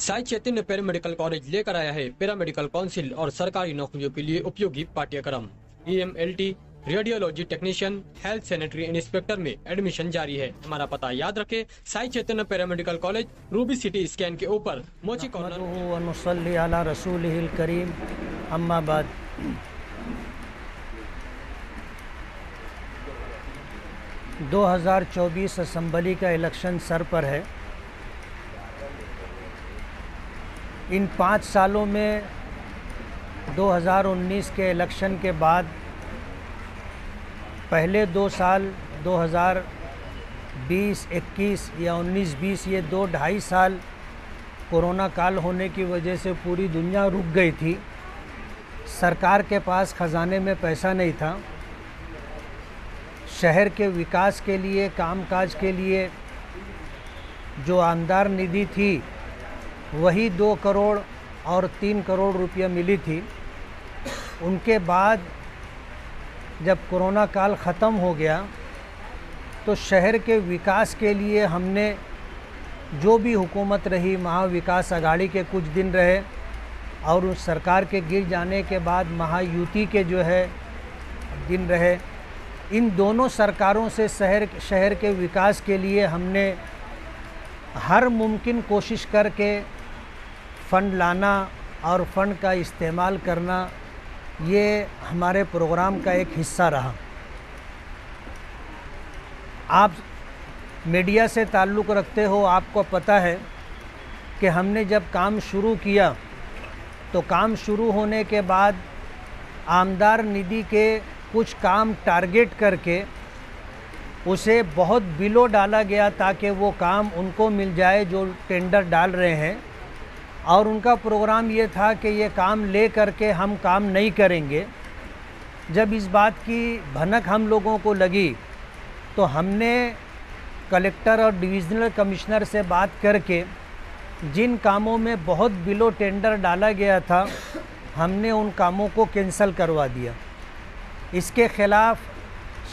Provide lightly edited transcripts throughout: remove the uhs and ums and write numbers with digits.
Sai Chaitanya paramedical college लेकर आया है पैरामेडिकल काउंसिल और सरकारी नौकरियों के लिए उपयोगी पाठ्यक्रम। EMLT, radiology technician, health sanitary inspector में एडमिशन जारी है। हमारा पता याद रखें, Sai Chaitanya paramedical college, Ruby City Scan के ऊपर, मोची कॉर्नर। नसल्ली अला रसूलिहिल करीम, अम्मा बाद। – 2024 असम्बली का इलेक्शन सर पर है। इन 5 सालों में 2019 के इलेक्शन के बाद पहले 2 साल 2020, 21 या 19-20 ये 2-2.5 साल कोरोना काल होने की वजह से पूरी दुनिया रुक गई थी। सरकार के पास ख़जाने में पैसा नहीं था। शहर के विकास के लिए, कामकाज के लिए जो आमदार निधि थी वही 2 करोड़ और 3 करोड़ रुपया मिली थी। उनके बाद जब कोरोना काल ख़त्म हो गया तो शहर के विकास के लिए हमने जो भी हुकूमत रही, महाविकास आघाड़ी के कुछ दिन रहे और उस सरकार के गिर जाने के बाद महायुति के जो है दिन रहे। इन दोनों सरकारों से शहर के विकास के लिए हमने हर मुमकिन कोशिश करके फ़ंड लाना और फ़ंड का इस्तेमाल करना, ये हमारे प्रोग्राम का एक हिस्सा रहा। आप मीडिया से ताल्लुक़ रखते हो, आपको पता है कि हमने जब काम शुरू किया तो काम शुरू होने के बाद आमदार निधि के कुछ काम टारगेट करके उसे बहुत बिलो डाला गया ताकि वो काम उनको मिल जाए जो टेंडर डाल रहे हैं। और उनका प्रोग्राम ये था कि ये काम ले करके हम काम नहीं करेंगे। जब इस बात की भनक हम लोगों को लगी तो हमने कलेक्टर और डिविज़नल कमिश्नर से बात करके जिन कामों में बहुत बिलो टेंडर डाला गया था हमने उन कामों को कैंसिल करवा दिया। इसके ख़िलाफ़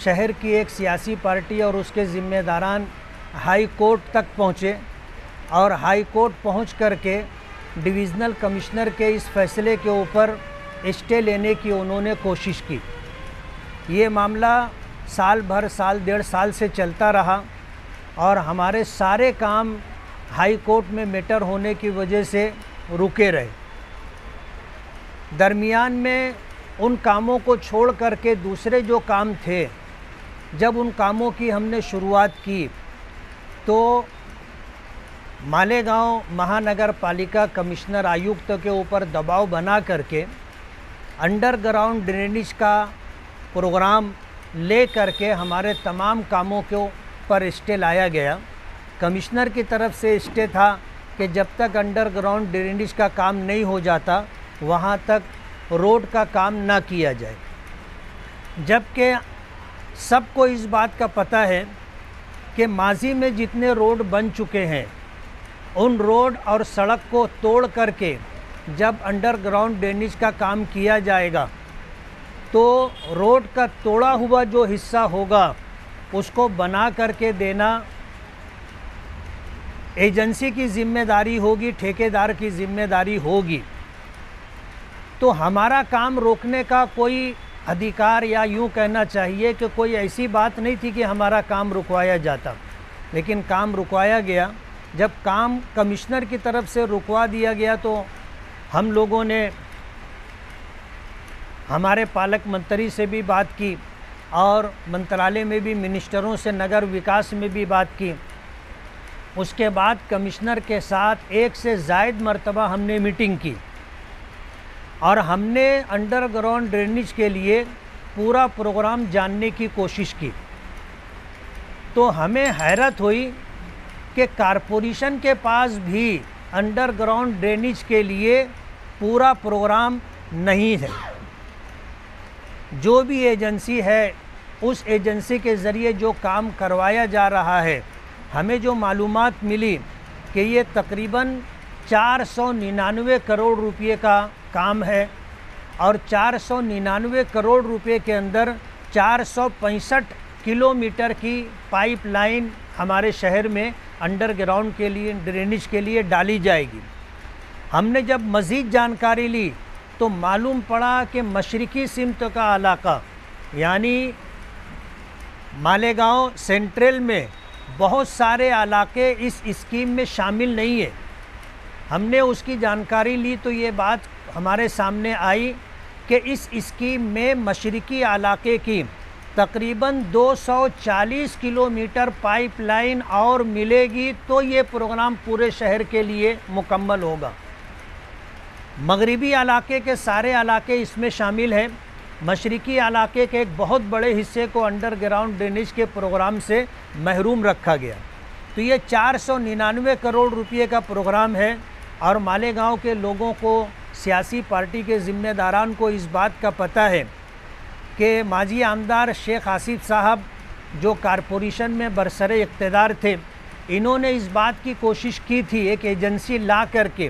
शहर की एक सियासी पार्टी और उसके ज़िम्मेदारान हाई कोर्ट तक पहुँचे और हाई कोर्ट पहुँच करके डिविज़नल कमिश्नर के इस फैसले के ऊपर स्टे लेने की उन्होंने कोशिश की। ये मामला साल भर, साल 1.5 साल से चलता रहा और हमारे सारे काम हाई कोर्ट में मैटर होने की वजह से रुके रहे। दरमियान में उन कामों को छोड़ करके दूसरे जो काम थे, जब उन कामों की हमने शुरुआत की तो मालेगांव महानगर पालिका कमिश्नर आयुक्त के ऊपर दबाव बना करके अंडरग्राउंड ड्रेनेज का प्रोग्राम ले करके हमारे तमाम कामों के पर स्टे लाया गया। कमिश्नर की तरफ से स्टे था कि जब तक अंडरग्राउंड ड्रेनेज का काम नहीं हो जाता वहाँ तक रोड का काम ना किया जाए। जबकि सबको इस बात का पता है कि माजी में जितने रोड बन चुके हैं उन रोड और सड़क को तोड़ करके जब अंडरग्राउंड ड्रेनेज का काम किया जाएगा तो रोड का तोड़ा हुआ जो हिस्सा होगा उसको बना करके देना एजेंसी की ज़िम्मेदारी होगी, ठेकेदार की ज़िम्मेदारी होगी। तो हमारा काम रोकने का कोई अधिकार या यूँ कहना चाहिए कि कोई ऐसी बात नहीं थी कि हमारा काम रुकवाया जाता, लेकिन काम रुकवाया गया। जब काम कमिश्नर की तरफ से रुकवा दिया गया तो हम लोगों ने हमारे पालक मंत्री से भी बात की और मंत्रालय में भी मिनिस्टरों से, नगर विकास में भी बात की। उसके बाद कमिश्नर के साथ 1 से ज़ायद मरतबा हमने मीटिंग की और हमने अंडरग्राउंड ड्रेनेज के लिए पूरा प्रोग्राम जानने की कोशिश की। तो हमें हैरत हुई कि कारपोरेशन के पास भी अंडरग्राउंड ड्रेनेज के लिए पूरा प्रोग्राम नहीं है। जो भी एजेंसी है उस एजेंसी के ज़रिए जो काम करवाया जा रहा है, हमें जो मालूमात मिली कि ये तकरीबन 499 करोड़ रुपए का काम है और 499 करोड़ रुपए के अंदर 465 किलोमीटर की पाइपलाइन हमारे शहर में अंडरग्राउंड के लिए, ड्रेनेज के लिए डाली जाएगी। हमने जब मज़ीद जानकारी ली तो मालूम पड़ा कि मशरक़ी सिमत का इलाका यानी मालेगांव सेंट्रल में बहुत सारे इलाके इस स्कीम में शामिल नहीं है। हमने उसकी जानकारी ली तो ये बात हमारे सामने आई कि इस स्कीम में मशरक़ी इलाके की तकरीबन 240 किलोमीटर पाइपलाइन और मिलेगी तो ये प्रोग्राम पूरे शहर के लिए मुकम्मल होगा। मगरिबी इलाके के सारे इलाके इसमें शामिल हैं। मशरक़ी इलाके के एक बहुत बड़े हिस्से को अंडरग्राउंड ड्रेनेज के प्रोग्राम से महरूम रखा गया। तो ये 499 करोड़ रुपए का प्रोग्राम है और मालेगांव के लोगों को, सियासी पार्टी के ज़िम्मेदारान को इस बात का पता है कि माजी आमदार शेख आसिफ साहब जो कारपोरेशन में बरसरे इक़्तिदार थे, इन्होंने इस बात की कोशिश की थी एक एजेंसी ला करके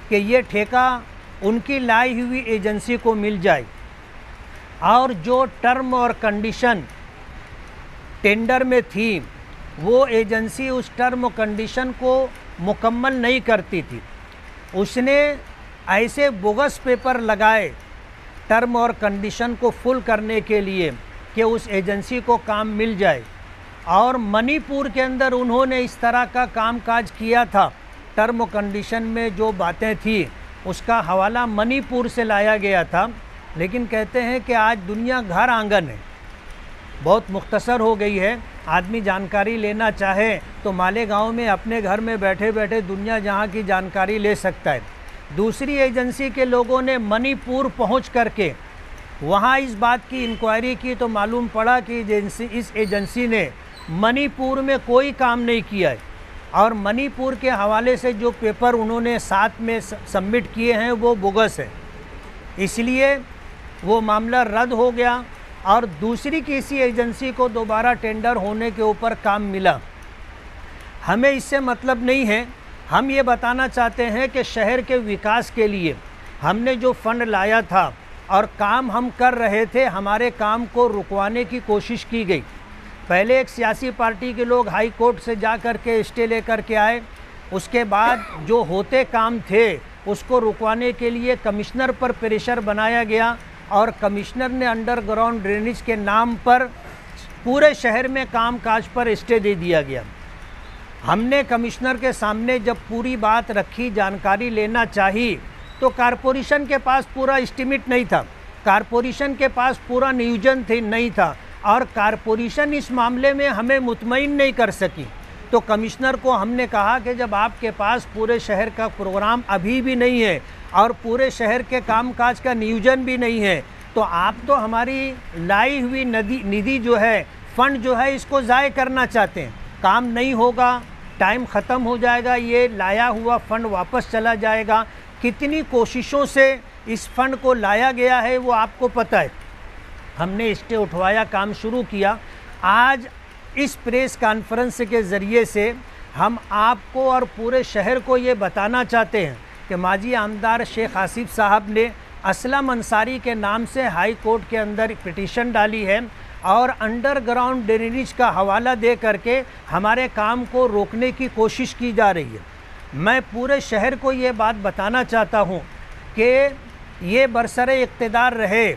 कि ये ठेका उनकी लाई हुई एजेंसी को मिल जाए और जो टर्म और कंडीशन टेंडर में थी वो एजेंसी उस टर्म और कंडीशन को मुकम्मल नहीं करती थी। उसने ऐसे बोगस पेपर लगाए टर्म और कंडीशन को फुल करने के लिए कि उस एजेंसी को काम मिल जाए। और मणिपुर के अंदर उन्होंने इस तरह का कामकाज किया था। टर्म और कंडीशन में जो बातें थी उसका हवाला मणिपुर से लाया गया था। लेकिन कहते हैं कि आज दुनिया घर आंगन है, बहुत मुख्तसर हो गई है। आदमी जानकारी लेना चाहे तो मालेगांव में अपने घर में बैठे बैठे दुनिया जहां की जानकारी ले सकता है। दूसरी एजेंसी के लोगों ने मणिपुर पहुंच करके वहां इस बात की इंक्वायरी की तो मालूम पड़ा कि इस एजेंसी ने मणिपुर में कोई काम नहीं किया है और मणिपुर के हवाले से जो पेपर उन्होंने साथ में सबमिट किए हैं वो बोगस है। इसलिए वो मामला रद्द हो गया और दूसरी किसी एजेंसी को दोबारा टेंडर होने के ऊपर काम मिला। हमें इससे मतलब नहीं है। हम ये बताना चाहते हैं कि शहर के विकास के लिए हमने जो फंड लाया था और काम हम कर रहे थे, हमारे काम को रुकवाने की कोशिश की गई। पहले एक सियासी पार्टी के लोग हाई कोर्ट से जा कर के स्टे लेकर के आए। उसके बाद जो होते काम थे उसको रुकवाने के लिए कमिश्नर पर प्रेशर बनाया गया और कमिश्नर ने अंडरग्राउंड ड्रेनेज के नाम पर पूरे शहर में कामकाज पर स्टे दे दिया गया। हमने कमिश्नर के सामने जब पूरी बात रखी, जानकारी लेना चाहिए, तो कारपोरेशन के पास पूरा एस्टीमेट नहीं था, कारपोरेशन के पास पूरा नियोजन नहीं था और कारपोरेशन इस मामले में हमें मुतमईन नहीं कर सकी। तो कमिश्नर को हमने कहा कि जब आपके पास पूरे शहर का प्रोग्राम अभी भी नहीं है और पूरे शहर के कामकाज का नियोजन भी नहीं है, तो आप तो हमारी लाई हुई निधि जो है, फंड जो है, इसको ज़ाय करना चाहते हैं। काम नहीं होगा, टाइम ख़त्म हो जाएगा, ये लाया हुआ फ़ंड वापस चला जाएगा। कितनी कोशिशों से इस फंड को लाया गया है वो आपको पता है। हमने स्टे उठवाया, काम शुरू किया। आज इस प्रेस कॉन्फ्रेंस के ज़रिए से हम आपको और पूरे शहर को ये बताना चाहते हैं कि माजी आमदार शेख आसिफ साहब ने असलम अंसारी के नाम से हाई कोर्ट के अंदर पिटीशन डाली है और अंडरग्राउंड ड्रेनेज का हवाला दे करके हमारे काम को रोकने की कोशिश की जा रही है। मैं पूरे शहर को ये बात बताना चाहता हूँ कि ये बरसरे इक़्तिदार रहे,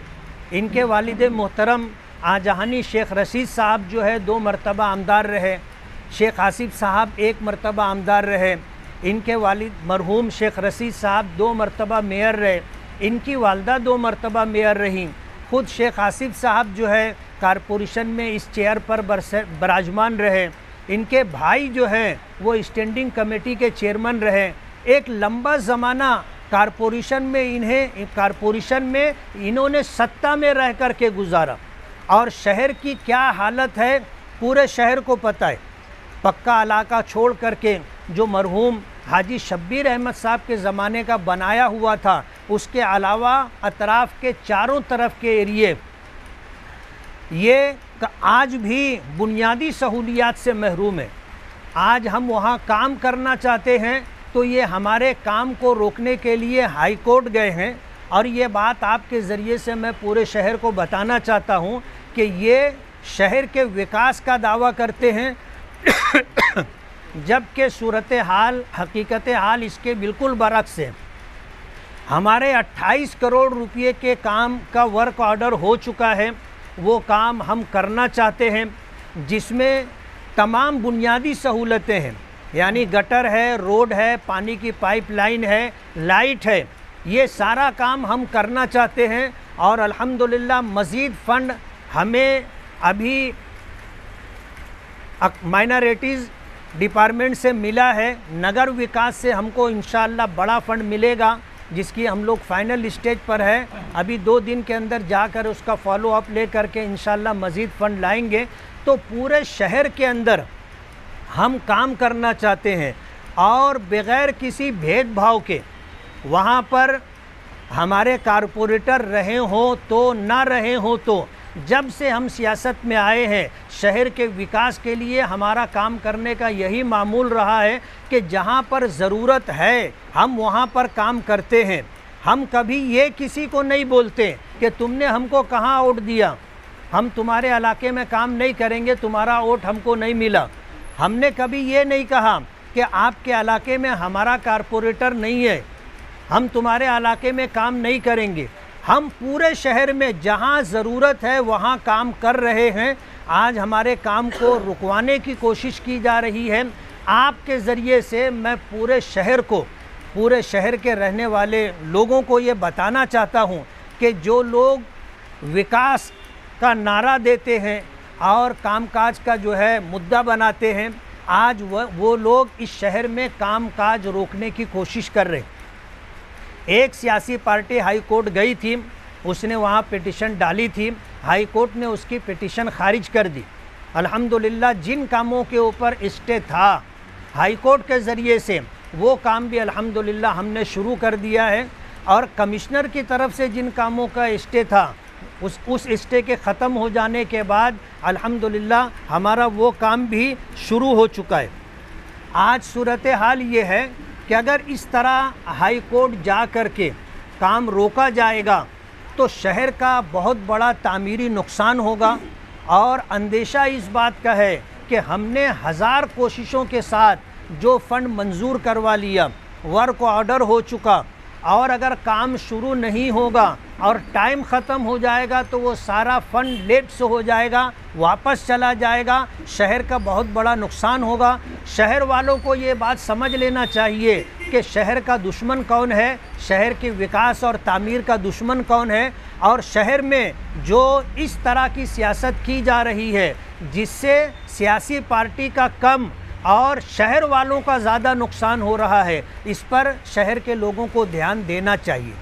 इनके वालिद मोहतरम आजहानी शेख रशीद साहब जो है 2 मरतबा आमदार रहे, शेख आसिफ साहब 1 मरतबा आमदार रहे, इनके वालिद मरहूम शेख रशीद साहब 2 मरतबा मेयर रहे, इनकी वालदा 2 मरतबा मेयर रहीं। ख़ुद शेख आसिफ साहब जो है कारपोरेशन में इस चेयर पर बराजमान रहे, इनके भाई जो हैं वो स्टैंडिंग कमेटी के चेयरमैन रहे। एक लंबा ज़माना कारपोरेशन में इन्होंने सत्ता में रह कर के गुजारा और शहर की क्या हालत है पूरे शहर को पता है। पक्का इलाका छोड़ करके जो मरहूम हाजी शब्बीर अहमद साहब के ज़माने का बनाया हुआ था, उसके अलावा अतराफ़ के चारों तरफ के एरिए ये आज भी बुनियादी सहूलियात से महरूम है। आज हम वहाँ काम करना चाहते हैं तो ये हमारे काम को रोकने के लिए हाई कोर्ट गए हैं और ये बात आपके ज़रिए से मैं पूरे शहर को बताना चाहता हूँ कि ये शहर के विकास का दावा करते हैं जबकि सूरत हाल, हकीकत हाल इसके बिल्कुल बरक्स है। हमारे 28 करोड़ रुपए के काम का वर्क ऑर्डर हो चुका है। वो काम हम करना चाहते हैं, जिसमें तमाम बुनियादी सहूलतें हैं, यानी गटर है, रोड है, पानी की पाइपलाइन है, लाइट है। ये सारा काम हम करना चाहते हैं और अल्हम्दुलिल्लाह मज़ीद फ़ंड हमें अभी माइनॉरिटीज़ डिपार्टमेंट से मिला है। नगर विकास से हमको इंशाअल्लाह बड़ा फ़ंड मिलेगा, जिसकी हम लोग फाइनल स्टेज पर है। अभी 2 दिन के अंदर जाकर उसका फॉलो अप ले करके इंशाअल्लाह मज़ीद फ़ंड लाएंगे। तो पूरे शहर के अंदर हम काम करना चाहते हैं और बग़ैर किसी भेदभाव के वहाँ पर हमारे कारपोरेटर रहे हों तो ना रहे हों, तो जब से हम सियासत में आए हैं शहर के विकास के लिए हमारा काम करने का यही मामूल रहा है कि जहाँ पर ज़रूरत है हम वहाँ पर काम करते हैं। हम कभी ये किसी को नहीं बोलते कि तुमने हमको कहाँ वोट दिया, हम तुम्हारे इलाके में काम नहीं करेंगे, तुम्हारा वोट हमको नहीं मिला। हमने कभी ये नहीं कहा कि आपके इलाके में हमारा कारपोरेटर नहीं है, हम तुम्हारे इलाके में काम नहीं करेंगे। हम पूरे शहर में जहां ज़रूरत है वहां काम कर रहे हैं। आज हमारे काम को रुकवाने की कोशिश की जा रही है। आपके ज़रिए से मैं पूरे शहर को, पूरे शहर के रहने वाले लोगों को ये बताना चाहता हूं कि जो लोग विकास का नारा देते हैं और कामकाज का जो है मुद्दा बनाते हैं, आज वो लोग इस शहर में कामकाज रोकने की कोशिश कर रहे हैं। एक सियासी पार्टी हाई कोर्ट गई थी, उसने वहाँ पिटिशन डाली थी, हाई कोर्ट ने उसकी पिटिशन खारिज कर दी। अल्हम्दुलिल्लाह जिन कामों के ऊपर स्टे था हाई कोर्ट के ज़रिए से, वो काम भी अल्हम्दुलिल्लाह हमने शुरू कर दिया है। और कमिश्नर की तरफ से जिन कामों का स्टे था उस स्टे के ख़त्म हो जाने के बाद अल्हम्दुलिल्लाह हमारा वो काम भी शुरू हो चुका है। आज सूरत हाल ये है कि अगर इस तरह हाई कोर्ट जा कर के काम रोका जाएगा तो शहर का बहुत बड़ा तामीरी नुकसान होगा। और अंदेशा इस बात का है कि हमने 1000 कोशिशों के साथ जो फ़ंड मंजूर करवा लिया, वर्क ऑर्डर हो चुका, और अगर काम शुरू नहीं होगा और टाइम ख़त्म हो जाएगा तो वो सारा फ़ंड लेट से हो जाएगा, वापस चला जाएगा, शहर का बहुत बड़ा नुकसान होगा। शहर वालों को ये बात समझ लेना चाहिए कि शहर का दुश्मन कौन है, शहर के विकास और तामीर का दुश्मन कौन है। और शहर में जो इस तरह की सियासत की जा रही है जिससे सियासी पार्टी का कम और शहर वालों का ज़्यादा नुकसान हो रहा है, इस पर शहर के लोगों को ध्यान देना चाहिए।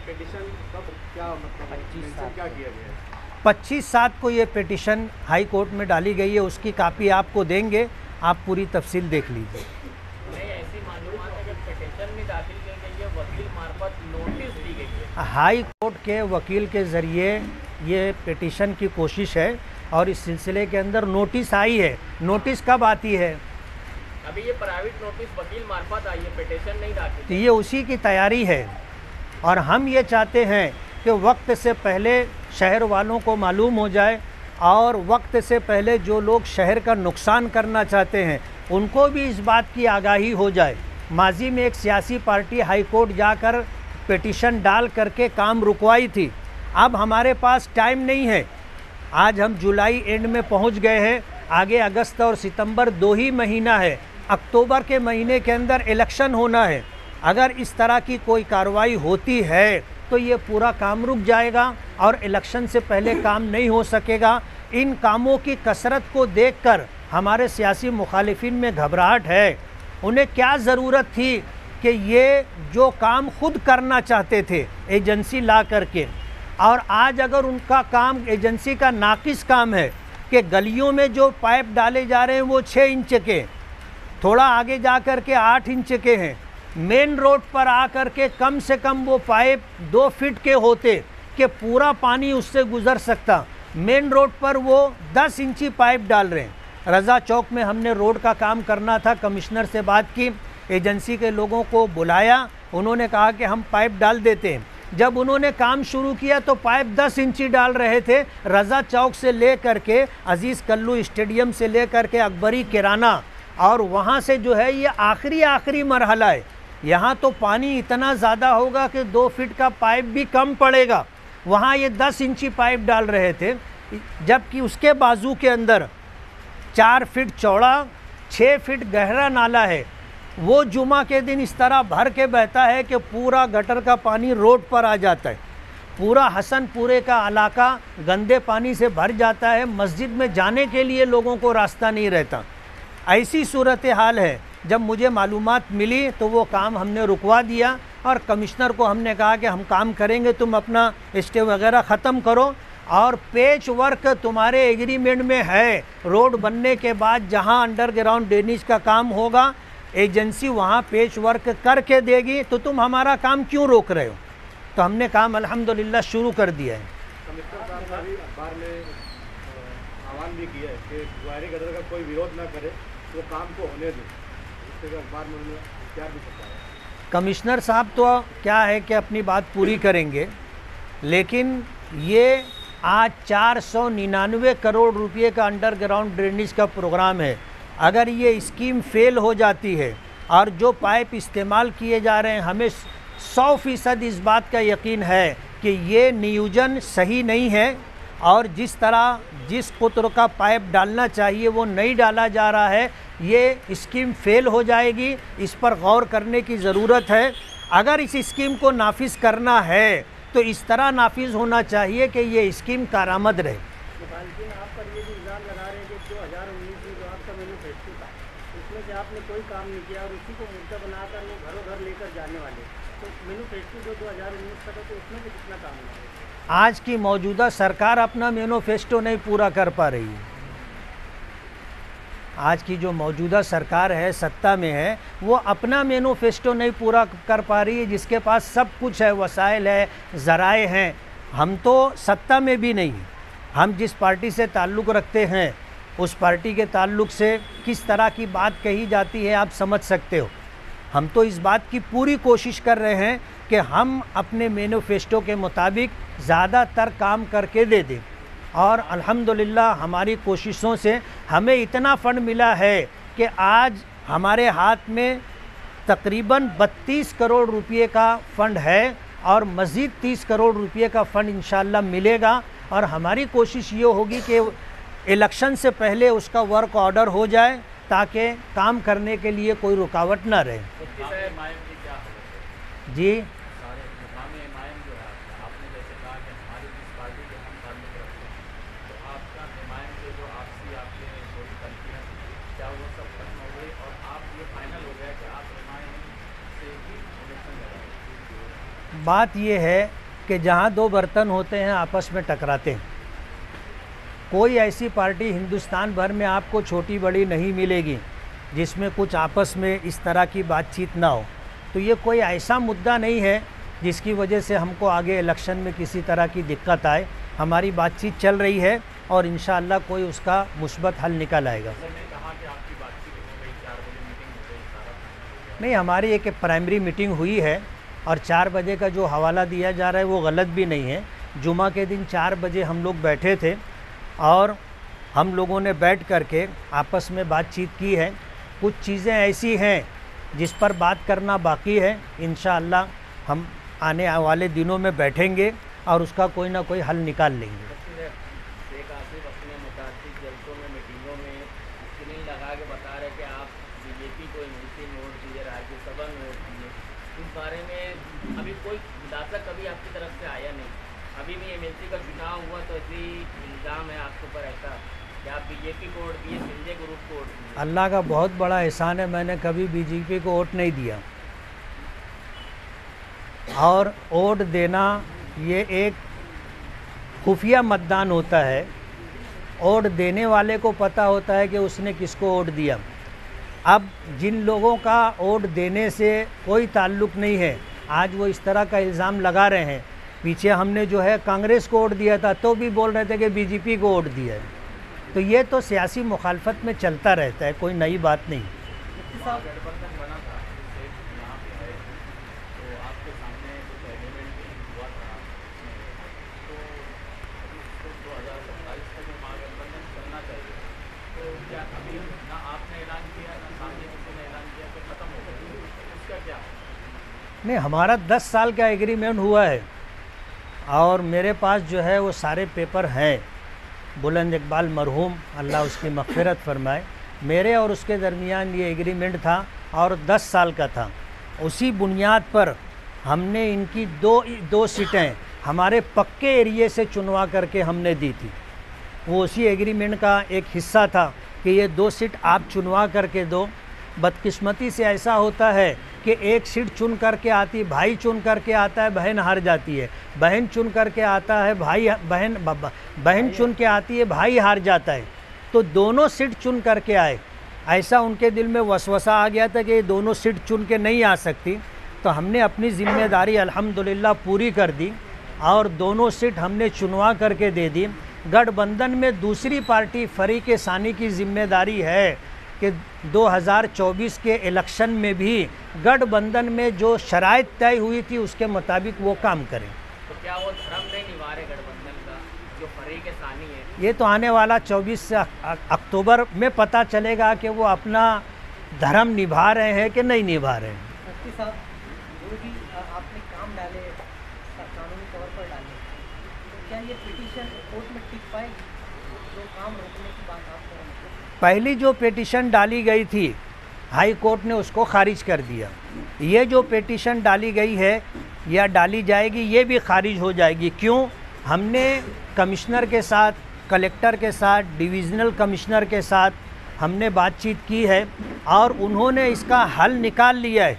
पिटीशन कब क्या मतलब क्या किया गया है? 25/7 को ये पिटीशन हाई कोर्ट में डाली गई है, उसकी कापी आपको देंगे, आप पूरी तफसील देख लीजिए। नहीं, ऐसी मालूमात है कि पिटीशन में दाखिल की गई है, वकील मार्फत नोटिस दी गई है। हाई कोर्ट के वकील के ज़रिए ये पिटीशन की कोशिश है और इस सिलसिले के अंदर नोटिस आई है। नोटिस कब आती है? अभी ये प्राइवेट नोटिस वकील मार्फत आई है, पिटीशन नहीं दाखिल। तो ये उसी की तैयारी है और हम ये चाहते हैं कि वक्त से पहले शहर वालों को मालूम हो जाए और वक्त से पहले जो लोग शहर का नुकसान करना चाहते हैं उनको भी इस बात की आगाही हो जाए। माजी में एक सियासी पार्टी हाई कोर्ट जाकर पिटीशन डाल करके काम रुकवाई थी। अब हमारे पास टाइम नहीं है, आज हम जुलाई एंड में पहुंच गए हैं, आगे अगस्त और सितंबर 2 ही महीना है, अक्टूबर के महीने के अंदर इलेक्शन होना है। अगर इस तरह की कोई कार्रवाई होती है तो ये पूरा काम रुक जाएगा और इलेक्शन से पहले काम नहीं हो सकेगा। इन कामों की कसरत को देखकर हमारे सियासी मुखालिफिन में घबराहट है। उन्हें क्या ज़रूरत थी कि ये जो काम खुद करना चाहते थे एजेंसी ला करके, और आज अगर उनका काम एजेंसी का नाकिस काम है कि गलियों में जो पाइप डाले जा रहे हैं वो 6 इंच के, थोड़ा आगे जा कर के 8 इंच के हैं, मेन रोड पर आकर के कम से कम वो पाइप 2 फीट के होते कि पूरा पानी उससे गुज़र सकता, मेन रोड पर वो 10 इंची पाइप डाल रहे हैं। रज़ा चौक में हमने रोड का काम करना था, कमिश्नर से बात की, एजेंसी के लोगों को बुलाया, उन्होंने कहा कि हम पाइप डाल देते हैं। जब उन्होंने काम शुरू किया तो पाइप 10 इंची डाल रहे थे। रज़ा चौक से ले करके अजीज़ कल्लू स्टेडियम से ले करके अकबरी किराना, और वहाँ से जो है ये आखिरी मरहला है। यहाँ तो पानी इतना ज़्यादा होगा कि 2 फीट का पाइप भी कम पड़ेगा। वहाँ ये 10 इंची पाइप डाल रहे थे, जबकि उसके बाजू के अंदर 4 फीट चौड़ा 6 फीट गहरा नाला है। वो जुमा के दिन इस तरह भर के बहता है कि पूरा गटर का पानी रोड पर आ जाता है। पूरा हसनपुरे का इलाका गंदे पानी से भर जाता है। मस्जिद में जाने के लिए लोगों को रास्ता नहीं रहता। ऐसी सूरत हाल है। जब मुझे मालूमात मिली तो वो काम हमने रुकवा दिया और कमिश्नर को हमने कहा कि हम काम करेंगे, तुम अपना स्टे वगैरह ख़त्म करो और पेच वर्क तुम्हारे एग्रीमेंट में है। रोड बनने के बाद जहां अंडरग्राउंड ड्रेनेज का काम होगा, एजेंसी वहां पेच वर्क करके देगी, तो तुम हमारा काम क्यों रोक रहे हो? तो हमने काम अल्हम्दुलिल्लाह शुरू कर दिया है। कमिश्नर साहब ने भी अखबार में आह्वान भी किया है कि गुआरी गदर का कोई विरोध ना करे, तो काम को होने दे। इसके अखबार में उन्होंने क्या भी बताया। कमिश्नर साहब तो क्या है कि अपनी बात पूरी करेंगे, लेकिन ये आज 499 करोड़ रुपए का अंडरग्राउंड ड्रेनेज का प्रोग्राम है। अगर ये स्कीम फेल हो जाती है और जो पाइप इस्तेमाल किए जा रहे हैं, हमें 100% इस बात का यकीन है कि ये नियोजन सही नहीं है और जिस तरह जिस कुत्र का पाइप डालना चाहिए वो नहीं डाला जा रहा है, ये स्कीम फेल हो जाएगी। इस पर गौर करने की ज़रूरत है। अगर इस स्कीम को नाफिज करना है तो इस तरह नाफिज होना चाहिए कि ये स्कीम कारामद रहे। लेकिन आप पर ये भी इल्ज़ाम लगा रहे हैं कि 2019 में जो आपका मैनिफेस्टो था उसमें से आपने कोई काम नहीं किया और उसी को मुद्दा बनाकर लोग घरों घर लेकर जाने वाले। तो मैनिफेस्टो जो 2019 का था तो उसमें भी कितना काम हुआ? आज की मौजूदा सरकार अपना मैनिफेस्टो नहीं पूरा कर पा रही है। आज की जो मौजूदा सरकार है, सत्ता में है, वो अपना मैनिफेस्टो नहीं पूरा कर पा रही है। जिसके पास सब कुछ है, वसाइल है, ज़राए हैं। हम तो सत्ता में भी नहीं। हम जिस पार्टी से ताल्लुक़ रखते हैं उस पार्टी के ताल्लुक़ से किस तरह की बात कही जाती है आप समझ सकते हो। हम तो इस बात की पूरी कोशिश कर रहे हैं कि हम अपने मैनिफेस्टो के मुताबिक ज़्यादातर काम करके दे दें और अल्हम्दुलिल्लाह हमारी कोशिशों से हमें इतना फ़ंड मिला है कि आज हमारे हाथ में तकरीबन 32 करोड़ रुपए का फ़ंड है और मज़ीद 30 करोड़ रुपए का फ़ंड इंशाअल्लाह मिलेगा। और हमारी कोशिश ये होगी कि इलेक्शन से पहले उसका वर्क ऑर्डर हो जाए ताकि काम करने के लिए कोई रुकावट ना रहे। जी, बात ये है कि जहाँ दो बर्तन होते हैं आपस में टकराते हैं। कोई ऐसी पार्टी हिंदुस्तान भर में आपको छोटी बड़ी नहीं मिलेगी जिसमें कुछ आपस में इस तरह की बातचीत ना हो। तो ये कोई ऐसा मुद्दा नहीं है जिसकी वजह से हमको आगे इलेक्शन में किसी तरह की दिक्कत आए। हमारी बातचीत चल रही है और इंशाअल्लाह कोई उसका मुस्बत हल निकल आएगा। नहीं, हमारी एक प्राइमरी मीटिंग हुई है और 4 बजे का जो हवाला दिया जा रहा है वो गलत भी नहीं है। जुमा के दिन 4 बजे हम लोग बैठे थे और हम लोगों ने बैठ करके आपस में बातचीत की है। कुछ चीज़ें ऐसी हैं जिस पर बात करना बाकी है। इंशाअल्लाह हम आने वाले दिनों में बैठेंगे और उसका कोई ना कोई हल निकाल लेंगे। शेख आसिफ अपने मुताबिक जलसों में, मीटिंगों में स्क्रीन लगा के बता रहे कि आप बीजेपी को एमएलसी में वोट दीजिए, राज्यसभा में वोट दीजिए। इस बारे में अभी कोई खुलासा कभी आपकी तरफ से आया नहीं। अभी भी एमएलसी का चुनाव हुआ तो ऐसी इल्ज़ाम है आपके ऊपर ऐसा कि आप बीजेपी को वोट दिए, संजय ग्रुप को वोट दिए। अल्लाह का बहुत बड़ा एहसान है, मैंने कभी बीजेपी को वोट नहीं दिया। और वोट देना ये एक खुफिया मतदान होता है। वोट देने वाले को पता होता है कि उसने किसको वोट दिया। अब जिन लोगों का वोट देने से कोई ताल्लुक़ नहीं है, आज वो इस तरह का इल्ज़ाम लगा रहे हैं। पीछे हमने जो है कांग्रेस को वोट दिया था तो भी बोल रहे थे कि बीजेपी को वोट दिया है। तो ये तो सियासी मुखालफत में चलता रहता है, कोई नई बात नहीं। नहीं, हमारा 10 साल का एग्रीमेंट हुआ है और मेरे पास जो है वो सारे पेपर हैं। बुलंद इकबाल मरहूम, अल्लाह उसकी मग़फ़िरत फरमाए, मेरे और उसके दरमियान ये एग्रीमेंट था और 10 साल का था। उसी बुनियाद पर हमने इनकी दो सीटें हमारे पक्के एरिए से चुनवा करके हमने दी थी। वो उसी एग्रीमेंट का एक हिस्सा था कि ये 2 सीट आप चुनवा करके दो। बदकिस्मती से ऐसा होता है कि एक सीट चुन करके आती, भाई चुन करके आता है, बहन हार जाती है, बहन चुन करके आता है, बहन चुन के आती है, भाई हार जाता है। तो दोनों सीट चुन करके आए। ऐसा उनके दिल में वसवसा आ गया था कि ये दोनों सीट चुन के नहीं आ सकती। तो हमने अपनी ज़िम्मेदारी अल्हम्दुलिल्लाह पूरी कर दी और दोनों सीट हमने चुनवा करके दे दी। गठबंधन में दूसरी पार्टी फरीक सानी की जिम्मेदारी है कि 2024 के इलेक्शन में भी गठबंधन में जो शराइत तय हुई थी उसके मुताबिक वो काम करें। तो क्या वो धर्म नहीं निभा रहे गठबंधन का जो फरीक सानी है? ये तो आने वाला 24 अक्टूबर में पता चलेगा कि वो अपना धर्म निभा रहे हैं कि नहीं निभा रहे हैं। मुफ्ती साहब, जो भी आपने काम डाले कानूनी तौर पर डाले, तो क्या ये पिटीशन कोर्ट में टिक पाएगी? जो काम रोकने की बात आप कर रहे हैं, पहली जो पिटीशन डाली गई थी हाई कोर्ट ने उसको खारिज कर दिया। ये जो पिटीशन डाली गई है या डाली जाएगी ये भी खारिज हो जाएगी। क्यों? हमने कमिश्नर के साथ, कलेक्टर के साथ, डिविज़नल कमिश्नर के साथ हमने बातचीत की है और उन्होंने इसका हल निकाल लिया है।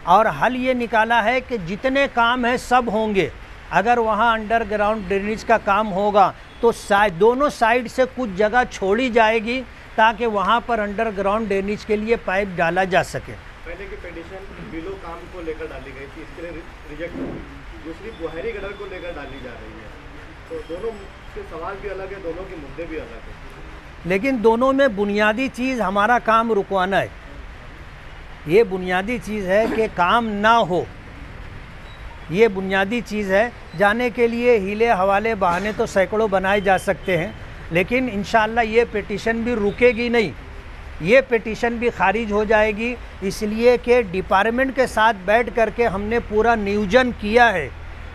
और हल ये निकाला है कि जितने काम हैं सब होंगे। अगर वहाँ अंडरग्राउंड ड्रेनेज का काम होगा तो दोनों साइड से कुछ जगह छोड़ी जाएगी ताकि वहाँ पर अंडरग्राउंड ड्रेनेज के लिए पाइप डाला जा सके। पहले की पिटीशन बिलो काम को लेकर डाली गई थी, इसके लिए रिजेक्ट हुई। दूसरी बुहारी गटर को लेकर डाली जा रही है, तो दोनों के सवाल भी अलग है, दोनों के मुद्दे भी अलग है। लेकिन दोनों में बुनियादी चीज़ हमारा काम रुकवाना है। ये बुनियादी चीज़ है कि काम ना हो, ये बुनियादी चीज़ है। जाने के लिए हीले हवाले बहाने तो सैकड़ों बनाए जा सकते हैं, लेकिन इंशाअल्लाह ये पिटीशन भी रुकेगी नहीं, ये पिटीशन भी खारिज हो जाएगी। इसलिए कि डिपार्टमेंट के साथ बैठ करके हमने पूरा नियोजन किया है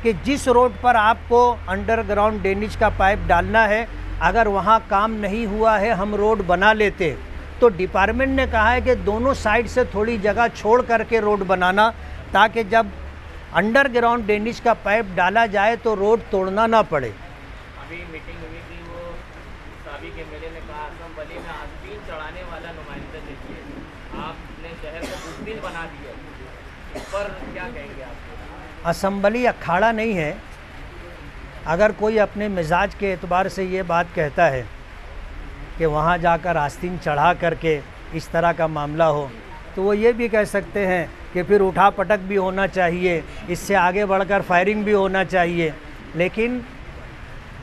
कि जिस रोड पर आपको अंडरग्राउंड ड्रेनेज का पाइप डालना है, अगर वहाँ काम नहीं हुआ है हम रोड बना लेते। तो डिपार्टमेंट ने कहा है कि दोनों साइड से थोड़ी जगह छोड़ करके रोड बनाना, ताकि जब अंडरग्राउंड ड्रेनेज का पाइप डाला जाए तो रोड तोड़ना ना पड़े। अभी मीटिंग हुई थी, वो साबिक एमएलए ने कहा असम्बली में आस्तीन चढ़ाने वाला नुमाइंदा देखिए, आपने शहर को बुजदिल बना दिया। इस पर क्या कहेंगे आप? असम्बली अखाड़ा नहीं है। अगर कोई अपने मिजाज के एतबार से ये बात कहता है कि वहाँ जाकर आस्तीन चढ़ा करके इस तरह का मामला हो, तो वो ये भी कह सकते हैं कि फिर उठा पटक भी होना चाहिए, इससे आगे बढ़कर फायरिंग भी होना चाहिए। लेकिन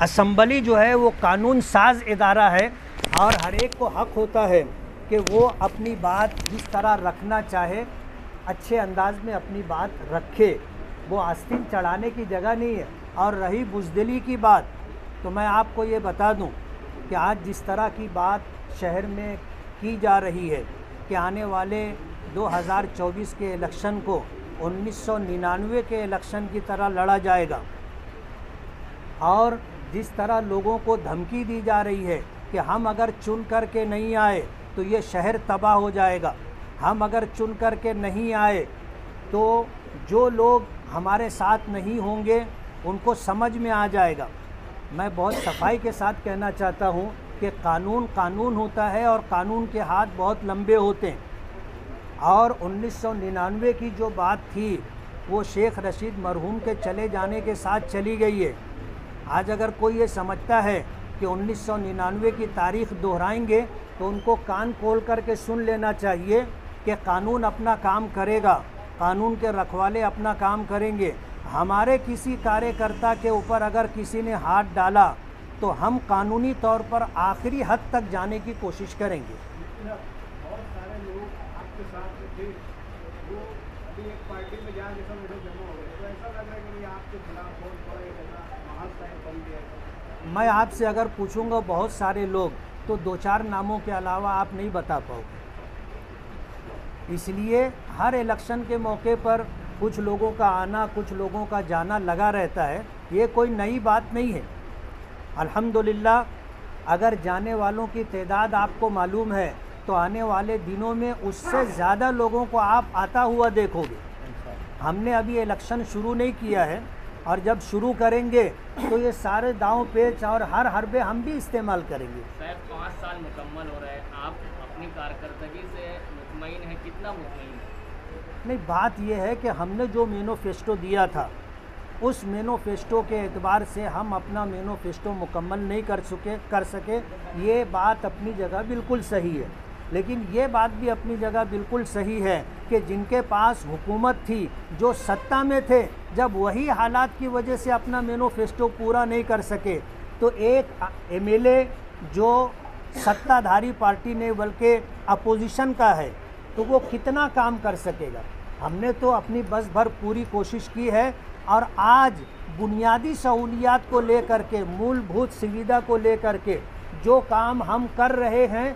असम्बली जो है वो कानून साज इदारा है और हर एक को हक़ होता है कि वो अपनी बात जिस तरह रखना चाहे अच्छे अंदाज में अपनी बात रखे। वो आस्तीन चढ़ाने की जगह नहीं है। और रही बुज़दिली की बात, तो मैं आपको ये बता दूं कि आज जिस तरह की बात शहर में की जा रही है कि आने वाले 2024 के इलेक्शन को 1999 के इलेक्शन की तरह लड़ा जाएगा, और जिस तरह लोगों को धमकी दी जा रही है कि हम अगर चुन करके नहीं आए तो ये शहर तबाह हो जाएगा, हम अगर चुन करके नहीं आए तो जो लोग हमारे साथ नहीं होंगे उनको समझ में आ जाएगा। मैं बहुत सफाई के साथ कहना चाहता हूँ कि कानून कानून होता है और कानून के हाथ बहुत लंबे होते हैं। और 1999 की जो बात थी वो शेख रशीद मरहूम के चले जाने के साथ चली गई है। आज अगर कोई ये समझता है कि 1999 की तारीख़ दोहराएंगे तो उनको कान खोल करके सुन लेना चाहिए कि कानून अपना काम करेगा, कानून के रखवाले अपना काम करेंगे। हमारे किसी कार्यकर्ता के ऊपर अगर किसी ने हाथ डाला तो हम कानूनी तौर पर आखिरी हद तक जाने की कोशिश करेंगे। और सारे लोग आपके साथ थे, वो अभी एक पार्टी में जहाँ जैसा वीडियो जमा हो गए, तो ऐसा लग रहा है कि आपके खिलाफ बहुत बड़ा एक ऐसा महान साइन बन गया। मैं आपसे अगर पूछूंगा बहुत सारे लोग, तो 2-4 नामों के अलावा आप नहीं बता पाओगे। इसलिए हर इलेक्शन के मौके पर कुछ लोगों का आना, कुछ लोगों का जाना लगा रहता है, ये कोई नई बात नहीं है। अल्हम्दुलिल्लाह, अगर जाने वालों की तादाद आपको मालूम है तो आने वाले दिनों में उससे ज़्यादा लोगों को आप आता हुआ देखोगे। हमने अभी इलेक्शन शुरू नहीं किया है, और जब शुरू करेंगे तो ये सारे दांव पेच और हर हरबे हम भी इस्तेमाल करेंगे। शायद 5 साल मुकम्मल हो रहे हैं, आप अपनी कारकर्दगी से मुतमईन हैं? कितना मुतमईन है? नहीं, बात यह है कि हमने जो मैनिफेस्टो दिया था उस मैनिफेस्टो के एतबार से हम अपना मैनिफेस्टो मुकम्मल नहीं कर सके। ये बात अपनी जगह बिल्कुल सही है, लेकिन ये बात भी अपनी जगह बिल्कुल सही है कि जिनके पास हुकूमत थी, जो सत्ता में थे, जब वही हालात की वजह से अपना मैनिफेस्टो पूरा नहीं कर सके, तो एक एमएलए जो सत्ताधारी पार्टी ने बल्कि अपोजिशन का है, तो वो कितना काम कर सकेगा। हमने तो अपनी बस भर पूरी कोशिश की है, और आज बुनियादी सहूलियात को लेकर के, मूलभूत सुविधा को लेकर के जो काम हम कर रहे हैं,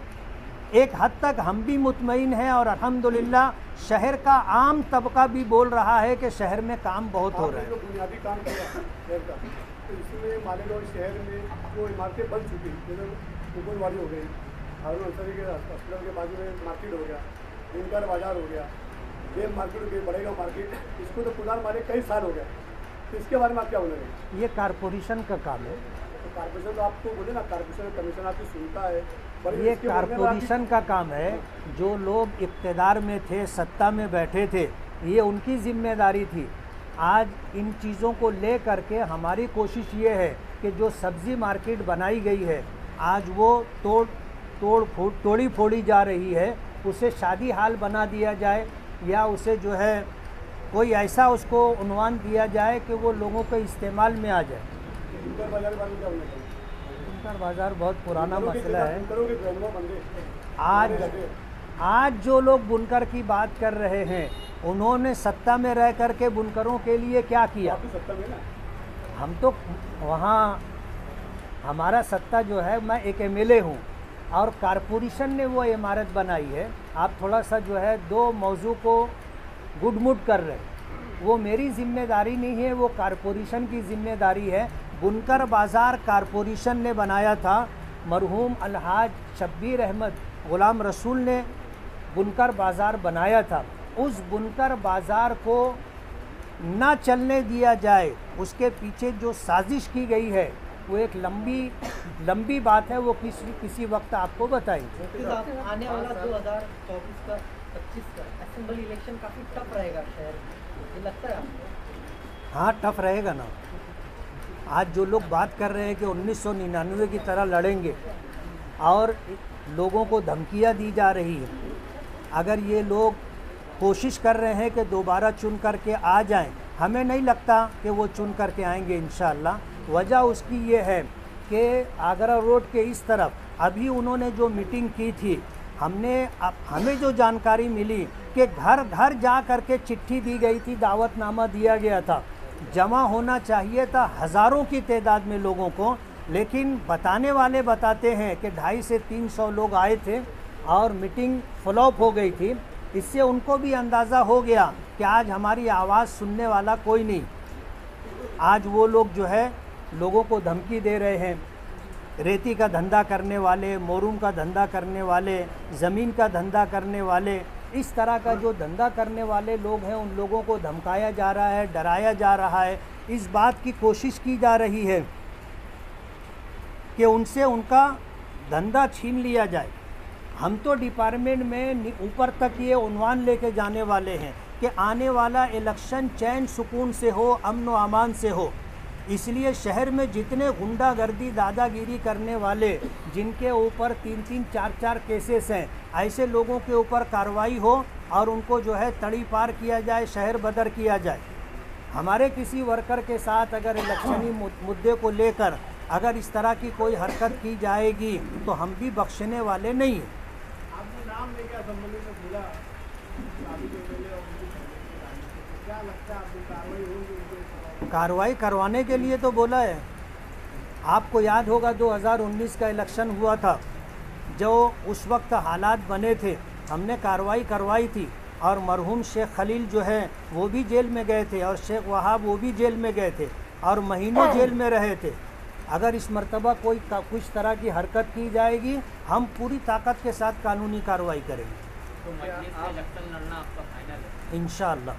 एक हद तक हम भी मुतमईन हैं, और अल्हम्दुलिल्लाह शहर का आम तबका भी बोल रहा है कि शहर में काम बहुत हो रहा है। जो बुनियादी काम किया शहर का, तो इसमें मान लो शहर में जो इमारतें बन चुकी, जैसे कुकुलवाड़ी हो गई, हारून अंसारी के हॉस्पिटल के बाजू में मार्केट हो गया, इनकर बाजार हो गया, जेल मार्केट हो गई, बड़ेगा मार्केट, इसको तो खुदार मारे कई साल हो गया, तो इसके बारे में आप क्या बोलेंगे? ये कारपोरेशन का काम है। तो कारपोरेशन तो आपको बोले ना, कारपोरेशन कमीशन आपकी सुनता है, पर ये इसके बारे में कारपोरेशन का काम है। जो लोग इक़्तिदार में थे, सत्ता में बैठे थे, ये उनकी जिम्मेदारी थी। आज इन चीज़ों को ले करके हमारी कोशिश ये है कि जो सब्ज़ी मार्केट बनाई गई है, आज वो तोड़ी फोड़ी जा रही है, उसे शादी हाल बना दिया जाए, या उसे जो है कोई ऐसा उसको उन्वान दिया जाए कि वो लोगों के इस्तेमाल में आ जाए। इनकर बाजार बारे में क्या बोलना चाहिए? बुनकर बाज़ार बहुत पुराना मसला है। बुनकरों के ड्राइवर बंदे आज जो लोग बुनकर की बात कर रहे हैं, उन्होंने सत्ता में रह कर के बुनकरों के लिए क्या किया? आपकी सत्ता में ना, हम तो वहाँ, हमारा सत्ता जो है, मैं एक एमएलए हूँ और कारपोरेशन ने वो इमारत बनाई है। आप थोड़ा सा जो है दो मौजू को गुडमुड कर रहे हैं। वो मेरी जिम्मेदारी नहीं है, वो कारपोरेशन की जिम्मेदारी है। बुनकर बाज़ार कारपोरेशन ने बनाया था। मरहूम अलहाज शब्बीर अहमद ग़ुलाम रसूल ने बुनकर बाज़ार बनाया था। उस बुनकर बाज़ार को ना चलने दिया जाए, उसके पीछे जो साजिश की गई है वो एक लंबी बात है, वो किसी वक्त आपको बताएंगे। आने वाला 2024 का 25 का असेंबली इलेक्शन काफ़ी टफ रहेगा शहर में, ये लगता है आपको? हाँ, टफ रहेगा ना। आज जो लोग बात कर रहे हैं कि 1999 की तरह लड़ेंगे और लोगों को धमकियां दी जा रही है, अगर ये लोग कोशिश कर रहे हैं कि दोबारा चुन करके आ जाएं, हमें नहीं लगता कि वो चुन करके आएंगे इंशाअल्लाह। वजह उसकी ये है कि आगरा रोड के इस तरफ अभी उन्होंने जो मीटिंग की थी, हमें जो जानकारी मिली कि घर घर जा कर के चिट्ठी दी गई थी, दावतनामा दिया गया था, जमा होना चाहिए था हज़ारों की तादाद में लोगों को, लेकिन बताने वाले बताते हैं कि 250 से 300 लोग आए थे और मीटिंग फ्लॉप हो गई थी। इससे उनको भी अंदाज़ा हो गया कि आज हमारी आवाज़ सुनने वाला कोई नहीं। आज वो लोग जो है लोगों को धमकी दे रहे हैं। रेती का धंधा करने वाले, मोरूम का धंधा करने वाले, ज़मीन का धंधा करने वाले, इस तरह का जो धंधा करने वाले लोग हैं, उन लोगों को धमकाया जा रहा है, डराया जा रहा है। इस बात की कोशिश की जा रही है कि उनसे उनका धंधा छीन लिया जाए। हम तो डिपार्टमेंट में ऊपर तक ये उन्वान लेके जाने वाले हैं कि आने वाला इलेक्शन चैन सुकून से हो, अमन व अमान से हो। इसलिए शहर में जितने गुंडागर्दी, दादागिरी करने वाले, जिनके ऊपर 3-3, 4-4 केसेस हैं, ऐसे लोगों के ऊपर कार्रवाई हो और उनको जो है तड़ी पार किया जाए, शहर बदर किया जाए। हमारे किसी वर्कर के साथ अगर इलेक्शनी मुद्दे को लेकर अगर इस तरह की कोई हरकत की जाएगी तो हम भी बख्शने वाले नहीं हैं। आपने नाम लेके असेंबली में बोला, क्या लगता है आपकी कार्रवाई होगी? कार्रवाई करवाने के लिए तो बोला है। आपको याद होगा 2019 का इलेक्शन हुआ था, जो उस वक्त हालात बने थे, हमने कार्रवाई करवाई थी और मरहूम शेख खलील जो है वो भी जेल में गए थे, और शेख वहाब वो भी जेल में गए थे और महीनों जेल में रहे थे। अगर इस मर्तबा कोई कुछ तरह की हरकत की जाएगी, हम पूरी ताकत के साथ कानूनी कार्रवाई करेंगे तो मजलिस से इलेक्शन लड़ना आपका फाइनल है इंशाअल्लाह।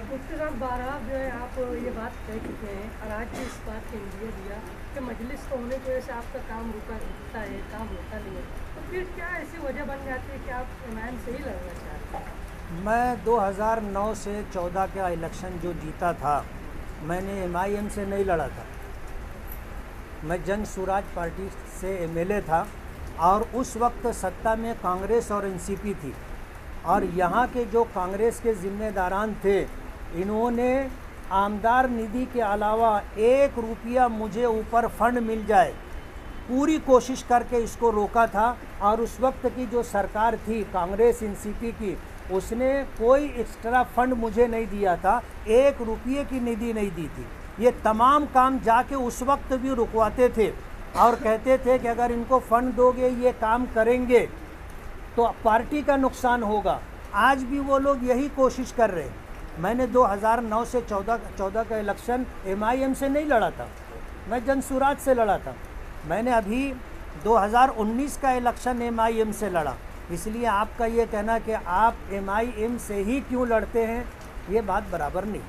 मुफ्ती साहब बारहा जो है आप ये बात कह चुके हैं और आज भी इस बात के इंडिया दिया कि मजलिस को होने की वजह से आपका काम रुकता है, काम होता नहीं है, तो फिर क्या ऐसी वजह बन जाती है कि आप इमाम से ही लड़ना चाहते हैं? मैं 2009 से 14 का इलेक्शन जो जीता था, मैंने MIM से नहीं लड़ा था। मैं जन स्वराज पार्टी से MLA था और उस वक्त सत्ता में कांग्रेस और NCP थी, और यहाँ के जो कांग्रेस के ज़िम्मेदारान थे, इन्होंने आमदार निधि के अलावा 1 रुपया मुझे ऊपर फंड मिल जाए, पूरी कोशिश करके इसको रोका था। और उस वक्त की जो सरकार थी कांग्रेस NCP की, उसने कोई एक्स्ट्रा फंड मुझे नहीं दिया था, 1 रुपये की निधि नहीं दी थी। ये तमाम काम जाके उस वक्त भी रुकवाते थे और कहते थे कि अगर इनको फंड दोगे ये काम करेंगे तो पार्टी का नुकसान होगा। आज भी वो लोग यही कोशिश कर रहे हैं। मैंने 2009 से 14 का इलेक्शन MIM से नहीं लड़ा था, मैं जन स्वराज से लड़ा था। मैंने अभी 2019 का इलेक्शन MIM से लड़ा। इसलिए आपका ये कहना कि आप MIM से ही क्यों लड़ते हैं, ये बात बराबर नहीं।